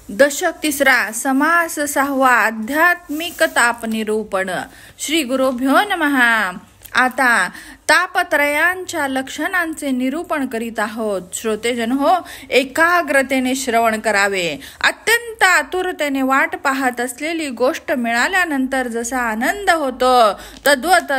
दशक तिसरा समास सहावा आध्यात्मिक ताप निरूपण. श्री गुरुभ्यो नमः. आता तापत्रयांच्या लक्षणांचे निरूपण करीत आहोत. श्रोतेजन हो, एकाग्रतेने श्रवण करावे. अत्यंत आतुरतेने वाट पाहत असलेली गोष्ट मिळाल्यानंतर जसा आनंद होतो, तद्वत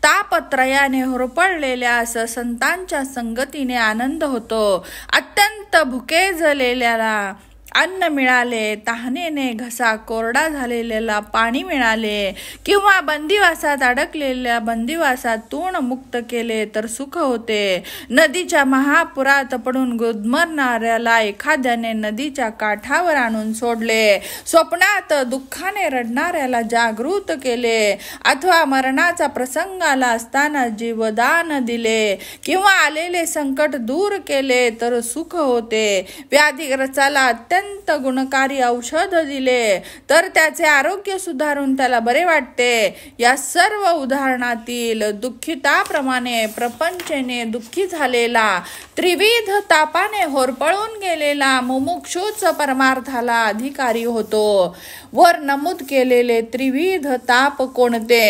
तापत्रयाने होरपळलेल्या संतांच्या संगतीने आनंद होतो. अत्यंत भुकेजलेल्याला अन्न मिळाले, तहानेने घसा कोरडा झालेल्याला पाणी मिळाले, किंवा बंदिवासात अडकलेल्या बंदिवासातून मुक्त केले तर सुख होते. नदीच्या महापुरात पडून गुदमरणाऱ्याला एखाद्याने नदीच्या काठावर आणून सोडले, स्वप्नात दुःखाने रडणाऱ्याला जागृत केले, अथवा मरणाचा प्रसंग आला असताना जीवदान दिले, किंवा आलेले संकट दूर केले तर सुख होते. व्याधिग्रस्ताला अत्यंत गुणकारी औषध दिले तर त्याचे आरोग्य सुधारून त्याला बरे वाटते. या सर्व उदाहरणातील दुःखिताप्रमाणे प्रपंचेने दुःखी झालेला, त्रिविध तापाने होरपळून गेलेला मुमुक्षूच परमार्थाला अधिकारी होतो. वर नमूद केलेले त्रिविध ताप कोणते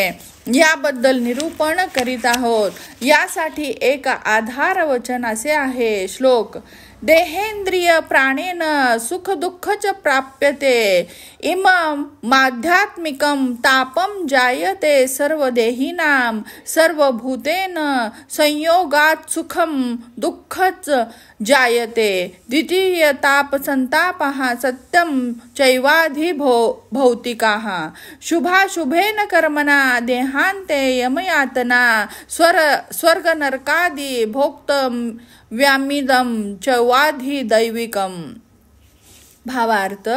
याबद्दल निरूपण करीत आहोत. यासाठी एक आधार वचन असे आहे. श्लोक: देहेंद्रिय प्राणेन सुख दुःखच प्राप्यते, इमं माध्यात्मिकं तापं जायते सर्वदेहिनां, सर्वभूतेन संयोगात सुखं दुःखच जायते. द्वितीय ताप संतापः सत्यं चैवाधि भौतिकाः, शुभाशुभेन कर्मणा देहान्ते यमयातना, स्वर्ग नरकादि भोक्तम व्यामिदम चवाधी दैविकम. भावार्थ: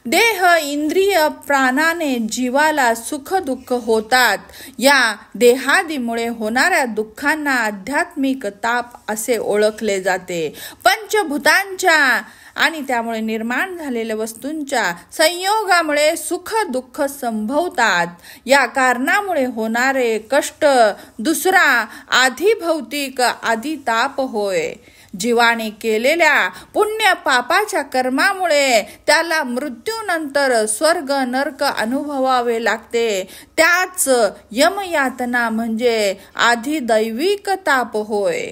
देह इंद्रिय प्राणाने जीवाला सुख दुःख होतात. या देहादीमुळे होणाऱ्या दुःखांना आध्यात्मिक ताप असे ओळखले जाते. पंचभूतांच्या आणि त्यामुळे निर्माण झालेल्या वस्तूंच्या संयोगामुळे सुख दुःख संभवतात. या कारणामुळे होणारे कष्ट दुसरा आधी भौतिक आधी ताप होय. जीवाने केलेल्या पुण्य पापाच्या कर्मामुळे त्याला मृत्यूनंतर स्वर्ग नरक अनुभवावे लागते. त्याच यमयातना म्हणजे आधी दैविक ताप होय.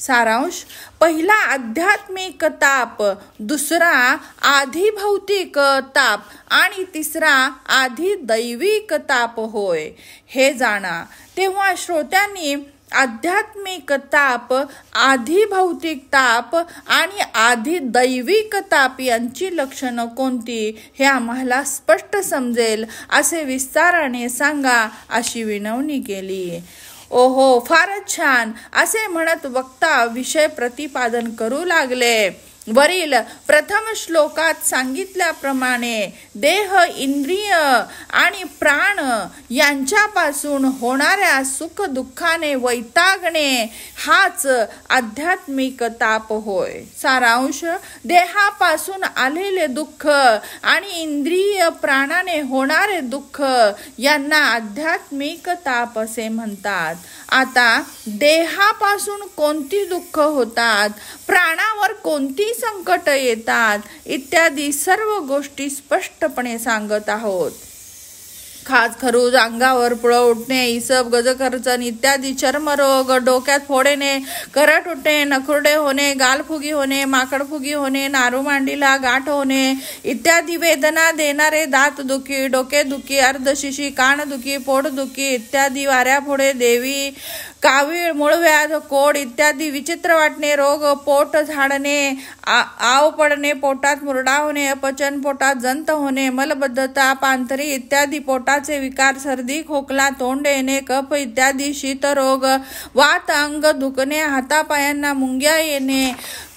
सारांश: पहिला आध्यात्मिक ताप, दुसरा आधी भौतिक ताप आणि तिसरा आधी दैविक ताप होय. हे जाणा. तेव्हा श्रोत्यांनी आध्यात्मिक ताप, आधी भौतिक ताप आणि आधी दैविक ताप यांची लक्षणं कोणती हे आम्हाला स्पष्ट समजेल असे विस्ताराने सांगा अशी विनवणी केली. ओहो, फारच छान असे म्हणत वक्ता विषय प्रतिपादन करू लागले. वरील प्रथम श्लोकात सांगितल्याप्रमाणे देह इंद्रिय आणि प्राण यांच्यापासून होणाऱ्या सुख दुःखाने वैतागणे हाच आध्यात्मिक ताप होय. सारांश: देहापासून आलेले दुःख आणि इंद्रिय प्राणाने होणारे दुःख यांना आध्यात्मिक ताप असे म्हणतात. आता देहापासून कोणती दुःख होतात, प्राणावर कोणती संकट येतात इत्यादी सर्व गोष्टी स्पष्टपणे सांगत आहोत. खाज खरूज, अंगावर पुळं उठणे, इसब गजकर्चन इत्यादी चर्मरोग, डोक्यात फोड येणे, करट उठणे, नखुरडे होणे, गालफुगी होणे, माकडफुगी होणे, नारूमांडीला गाठ होणे इत्यादी वेदना देणारे दातदुखी, डोकेदुखी, अर्धशिशी, कानदुखी, पोटदुखी इत्यादी, वाऱ्याफोडे, देवी, कावीळ, मूळव्याध, कोड इत्यादी विचित्र वाटणे रोग, पोट झाडणे, आव पडणे, पोटात मुरडा होणे, अपचन, पोटात जंत होणे, मलबद्धता, पांथरी इत्यादी पोटाचे विकार, सर्दी, खोकला, तोंड येणे, कफ इत्यादी शीतरोग, वात, अंग दुखणे, हातापायांना मुंग्या येणे,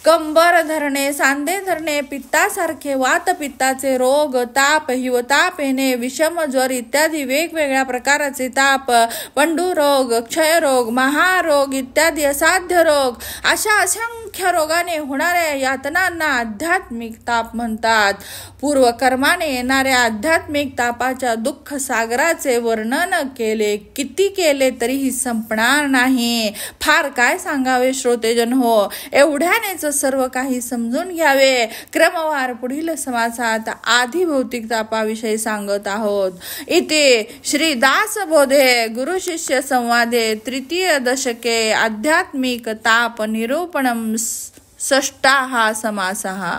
कंबर धरणे, सांधे धरणे, पित्तासारखे वात पित्ताचे रोग, ताप, हिवताप येणे, विषम ज्वर इत्यादी वेगवेगळ्या प्रकारचे ताप, पंडुरोग, क्षयरोग, महारोग इत्यादी असाध्य रोग, अशा असंख्य रोगाने होणाऱ्या यातनांना आध्यात्मिक ताप म्हणतात. पूर्वकर्माने येणाऱ्या आध्यात्मिक तापाच्या दुःख सागराचे वर्णन केले, किती केले तरीही संपणार नाही. फार काय सांगावे श्रोतेजन हो. एवढ्यानेच सर्व काही समजून घ्यावे. क्रमवार पुढील समासात आधी भौतिक तापाविषयी सांगत आहोत. इथे श्री दासबोधे गुरु शिष्य संवादे तृतीय दशके आध्यात्मिक ताप निरूपणम षष्ठाः समासः.